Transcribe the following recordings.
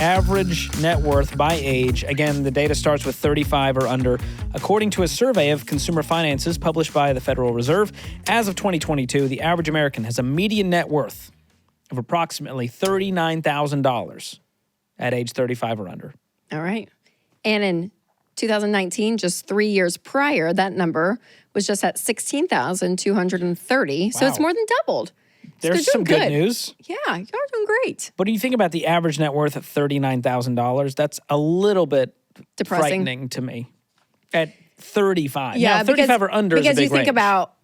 average net worth by age. Again, the data starts with 35 or under. According to a survey of consumer finances published by the Federal Reserve, as of 2022, the average American has a median net worth of approximately $39,000 at age 35 or under. All right. And in 2019, just 3 years prior, that number was just at 16,230. So it's more than doubled. There's some good news. Yeah, y'all are doing great. But when you think about the average net worth of $39,000, that's a little bit Depressing. frightening to me. At 35. Yeah, now, 35 or under is a big because you think range. about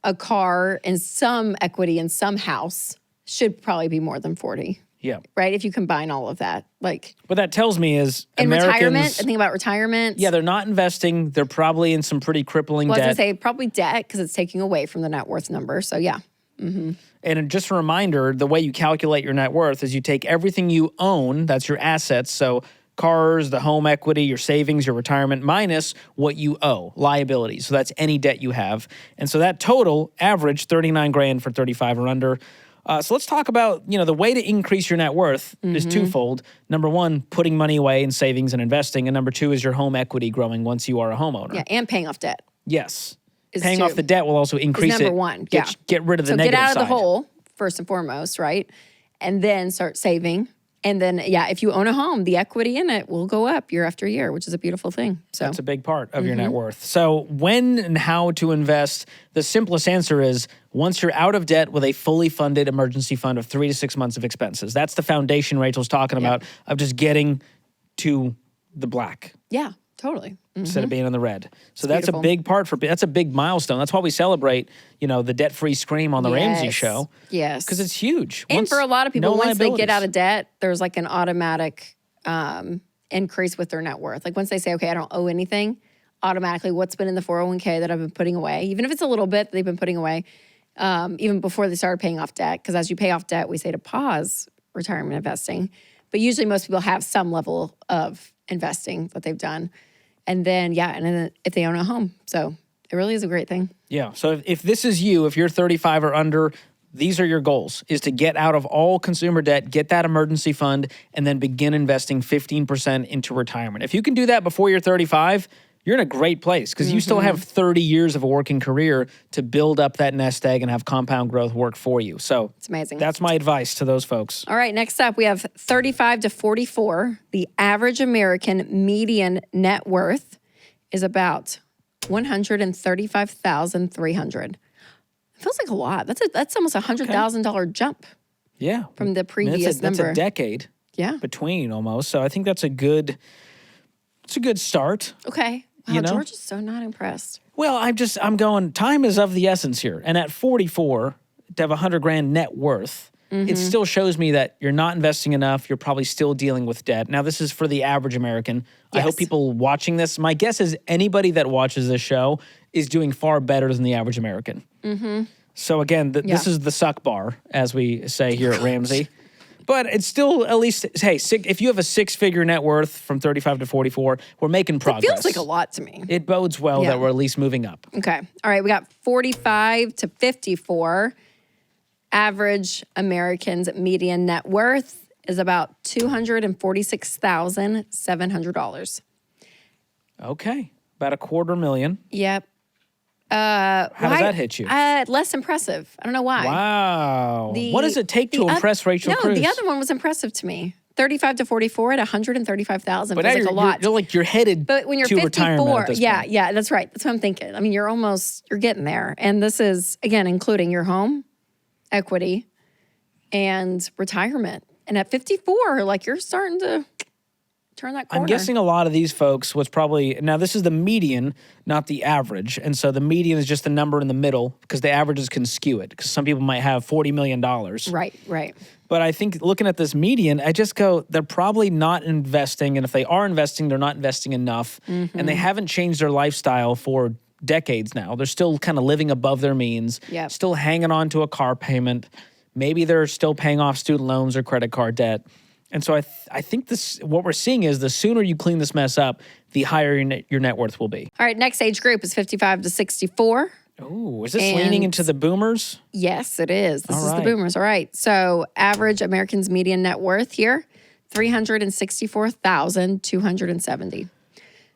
a car and some equity in some house should probably be more than 40. Yeah. Right? If you combine all of that. Like, what that tells me is in Americans, retirement, I think about retirement. yeah, they're not investing. They're probably in some pretty crippling Well, I was debt. going to say probably debt because it's taking away from the net worth number. So, yeah. Mm-hmm. And just a reminder, the way you calculate your net worth is you take everything you own, that's your assets, so cars, the home equity, your savings, your retirement, minus what you owe, liabilities. So that's any debt you have. And so that total average, 39 grand for 35 or under. So let's talk about, the way to increase your net worth is twofold. Number one, putting money away in savings and investing. And number two is your home equity growing once you are a homeowner. Yeah, and paying off debt. Yes. Paying off the debt will also increase number it. one. Get rid of the so negative get out of side. the hole, first and foremost, right? And then start saving. And then, if you own a home, the equity in it will go up year after year, which is a beautiful thing. So that's a big part of your net worth. So when and how to invest, the simplest answer is once you're out of debt with a fully funded emergency fund of 3 to 6 months of expenses. That's the foundation Rachel's talking about of just getting to the black. Yeah, totally. Instead of being in the red. So that's beautiful. a big part that's a big milestone. That's why we celebrate, the debt-free scream on the Ramsey show. Yes. Because it's huge. And for a lot of people, once they get out liabilities. of debt, there's like an automatic increase with their net worth. Like once they say, okay, I don't owe anything, automatically what's been in the 401k that I've been putting away, even if it's a little bit they've been putting away, even before they started paying off debt. Because as you pay off debt, we say to pause retirement investing. But usually most people have some level of investing that they've done. And then, and then if they own a home. So it really is a great thing. Yeah. So if this is you, if you're 35 or under, these are your goals, is to get out of all consumer debt, get that emergency fund, and then begin investing 15% into retirement. If you can do that before you're 35, you're in a great place because you still have 30 years of a working career to build up that nest egg and have compound growth work for you. So it's amazing. That's my advice to those folks. All right, next up, we have 35 to 44. The average American median net worth is about $135,300. It feels like a lot. That's almost a $100,000 jump. Yeah. From the previous number. That's a decade. Yeah. Between almost. So I think that's a good start. Okay. Wow, George is so not impressed. Well, I'm going, time is of the essence here. And at 44, to have $100,000 net worth, it still shows me that you're not investing enough. You're probably still dealing with debt. Now, this is for the average American. Yes. I hope people watching this, my guess is anybody that watches this show is doing far better than the average American. So again, this is the suck bar, as we say here at Ramsey. But it's still at least, hey, if you have a 6-figure net worth from 35 to 44, we're making progress. It feels like a lot to me. It bodes well that we're at least moving up. Okay. All right. We got 45 to 54. Average American's median net worth is about $246,700. Okay. About $250,000. Yep. How does that hit you? Less impressive. I don't know why. Wow. What does it take to impress Rachel Cruz? No, the other one was impressive to me. 35 to 44 at $135,000 feels like a lot. You're headed but when you're to 54, retirement at this point. Yeah, that's right. That's what I'm thinking. I mean, you're getting there. And this is, again, including your home, equity, and retirement. And at 54, you're starting to turn that corner. I'm guessing a lot of these folks was probably, now this is the median, not the average. And so the median is just the number in the middle because the averages can skew it because some people might have $40 million. Right. But I think looking at this median, I just go, they're probably not investing. And if they are investing, they're not investing enough. And they haven't changed their lifestyle for decades now. They're still kind of living above their means, still hanging on to a car payment. Maybe they're still paying off student loans or credit card debt. And so I think what we're seeing is the sooner you clean this mess up, the higher your net worth will be. All right, next age group is 55 to 64. Oh, is this leaning into the boomers? Yes, it is. This is the boomers. All right. So average American's median net worth here, $364,270.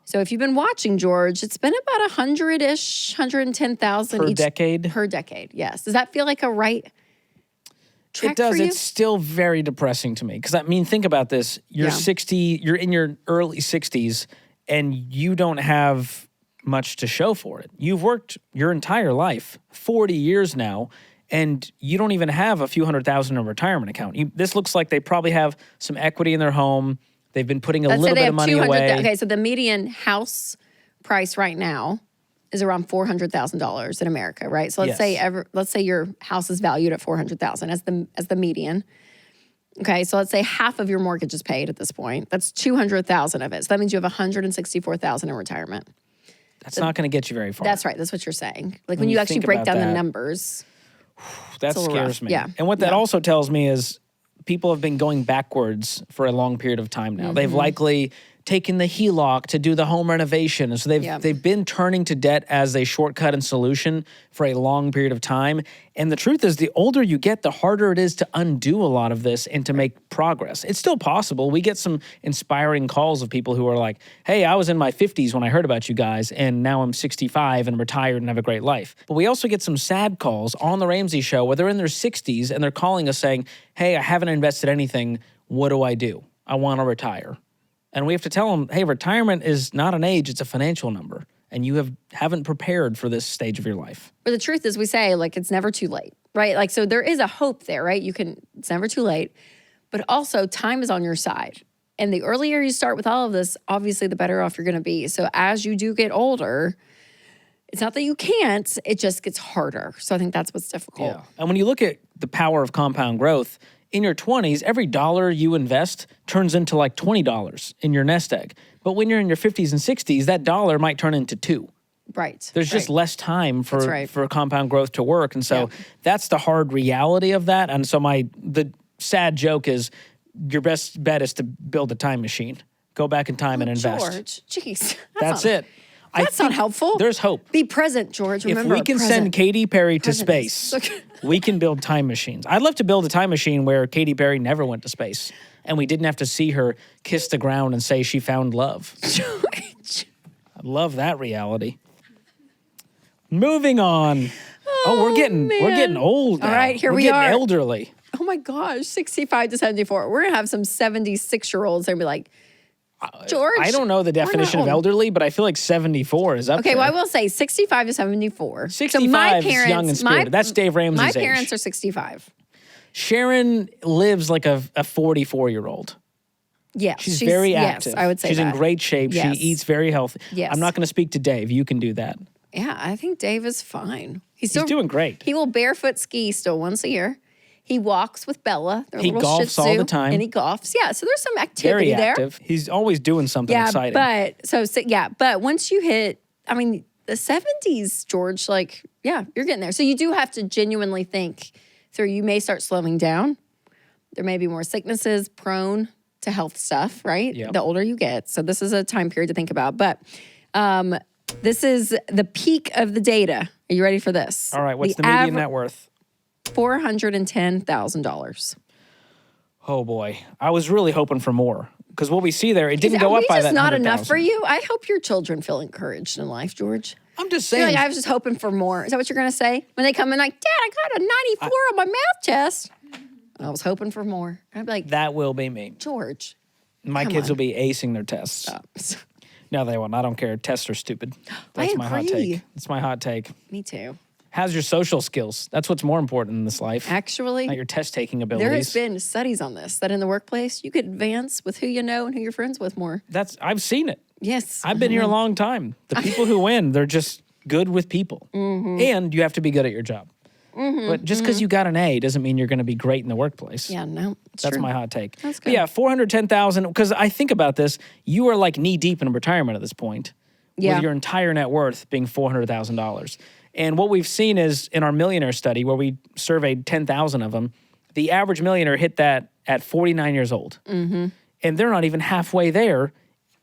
So if you've been watching, George, it's been about 100-ish, 110,000 Per each decade? Per decade, yes. Does that feel like a right track It does. for you? It's still very depressing to me because I mean, think about this. You're 60. You're in your early 60s, and you don't have much to show for it. You've worked your entire life, 40 years now, and you don't even have a few $100,000 in a retirement account. This looks like they probably have some equity in their home. They've been putting a Let's say little they bit have of money 200. away. Okay, so the median house price right now is around $400,000 in America, right? So let's say your house is valued at $400,000 as the median. Okay, so let's say half of your mortgage is paid at this point. That's $200,000 of it. So that means you have $164,000 in retirement. That's not going to get you very far. That's right. That's what you're saying. Like when you actually break down the numbers. That scares scares me. Yeah. And what that also tells me is people have been going backwards for a long period of time now. They've likely taken the HELOC to do the home renovation. And so they've been turning to debt as a shortcut and solution for a long period of time. And the truth is, the older you get, the harder it is to undo a lot of this and to make progress. It's still possible. We get some inspiring calls of people who are like, hey, I was in my 50s when I heard about you guys, and now I'm 65 and retired and have a great life. But we also get some sad calls on the Ramsey Show where they're in their 60s and they're calling us saying, hey, I haven't invested anything. What do I do? I want to retire. And we have to tell them, hey, retirement is not an age, it's a financial number. And you haven't prepared for this stage of your life. But the truth is, we say, like, it's never too late, right? Like, so there is a hope there, right? It's never too late. But also, time is on your side. And the earlier you start with all of this, obviously, the better off you're going to be. So as you do get older, it's not that you can't, it just gets harder. So I think that's what's difficult. Yeah. And when you look at the power of compound growth, in your 20s, every dollar you invest turns into like $20 in your nest egg. But when you're in your 50s and 60s, that dollar might turn into $2. Right. There's just less time for compound growth to work. And so that's the hard reality of that. And so the sad joke is your best bet is to build a time machine. Go back in time and invest. George, jeez. That's it. That's not helpful. There's hope. Be present, George. Remember, if we can send Katy Perry to space, we can build time machines. I'd love to build a time machine where Katy Perry never went to space and we didn't have to see her kiss the ground and say she found love. George. I love that reality. Moving on. We're getting old now. All right, here we're we getting are. Elderly. Oh my gosh, 65 to 74. We're going to have some 76-year-olds and be like, George. I don't know the definition of elderly, but I feel like 74 is up there. Okay, well, I will say 65 to 74. 65 is young and spirited. That's Dave Ramsey's age. My parents are 65. Sharon lives like a 44-year-old. Yeah. She's very active. Yes, I would say she's in great shape. Yes. She eats very healthy. Yes. I'm not going to speak to Dave. You can do that. Yeah, I think Dave is fine. He's doing great. He will barefoot ski still once a year. He walks with Bella. He golfs all the time. And he golfs. Yeah, so there's some activity very active. there. He's always doing something exciting. But once you hit, I mean, the 70s, George, like, yeah, you're getting there. So you do have to genuinely think through. You may start slowing down. There may be more sicknesses, prone to health stuff, right? Yep. The older you get. So this is a time period to think about. But this is the peak of the data. Are you ready for this? All right, what's the median net worth? $410,000. Oh boy, I was really hoping for more because what we see there, it didn't go up by that. Is not enough 100,000. for you? I hope your children feel encouraged in life, George. I'm just You're saying. like, I was just hoping for more. Is that what you're going to say? When they come in like, Dad, I got a 94 on my math test. I was hoping for more. I'd be like, that will be me. George. My kids will be acing their tests. Stop. No, they won't. I don't care. Tests are stupid. That's my hot agree. take. It's my hot take. Me too. How's your social skills? That's what's more important in this life. Actually, not your test-taking abilities. there has been studies on this, that in the workplace, you could advance with who you know and who you're friends with more. I've seen it. Yes. I've been here a long time. The people who win, they're just good with people. And you have to be good at your job. But just because you got an A doesn't mean you're going to be great in the workplace. Yeah, no. That's my hot take. That's good. But yeah, 410,000. Because I think about this, you are like knee deep in retirement at this point. Yeah. With your entire net worth being $400,000. And what we've seen is in our millionaire study, where we surveyed 10,000 of them, the average millionaire hit that at 49 years old. And they're not even halfway there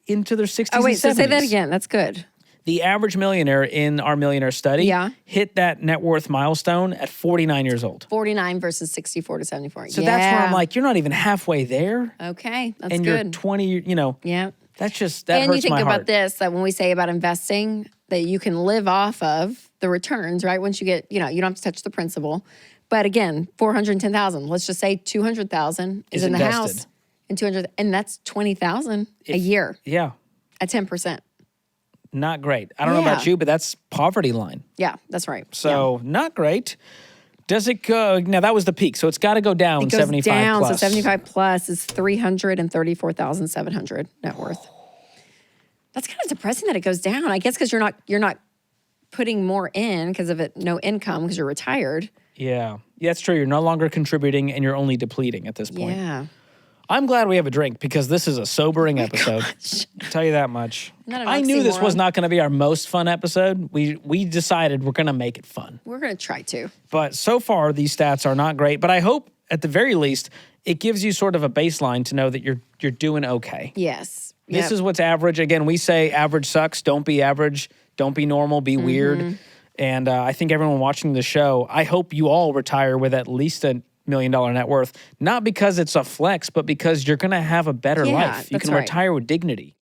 into their 60s Oh, wait, and 70s. so say that again. That's good. The average millionaire in our millionaire study Yeah. hit that net worth milestone at 49 years old. 49 versus 64 to 74. So that's where I'm like, you're not even halfway there. Okay, that's And good. you're 20, Yeah. that's just, that And you hurts think my about heart. this, that when we say about investing, that you can live off of the returns, right? Once you get, you don't have to touch the principal. But again, 410,000. Let's just say 200,000 is in the invested. house, and 200, and that's 20,000 a year Yeah, at 10%. not great. I don't know about Yeah. you, but that's poverty line. Yeah, that's right. So not great. Does it go? Now that was the peak, so it's got to go down. It goes 75 down. plus. So 75 plus is 334,700 net worth. That's kind of depressing that it goes down. I guess because you're not putting more in because of it, no income because you're retired. Yeah, that's true. You're no longer contributing, and you're only depleting at this point. Yeah. I'm glad we have a drink because this is a sobering episode. I'll tell you that much. Not an I knew this was oxymoron. not going to be our most fun episode. We decided we're going to make it fun. We're going to try to. But so far, these stats are not great. But I hope, at the very least, it gives you sort of a baseline to know that you're doing okay. Yes. This is what's average. Again, we say average sucks. Don't be average. Don't be normal. Be weird. And I think everyone watching the show, I hope you all retire with at least $1 million net worth. Not because it's a flex, but because you're going to have a better Yeah, life. You that's can right. retire with dignity.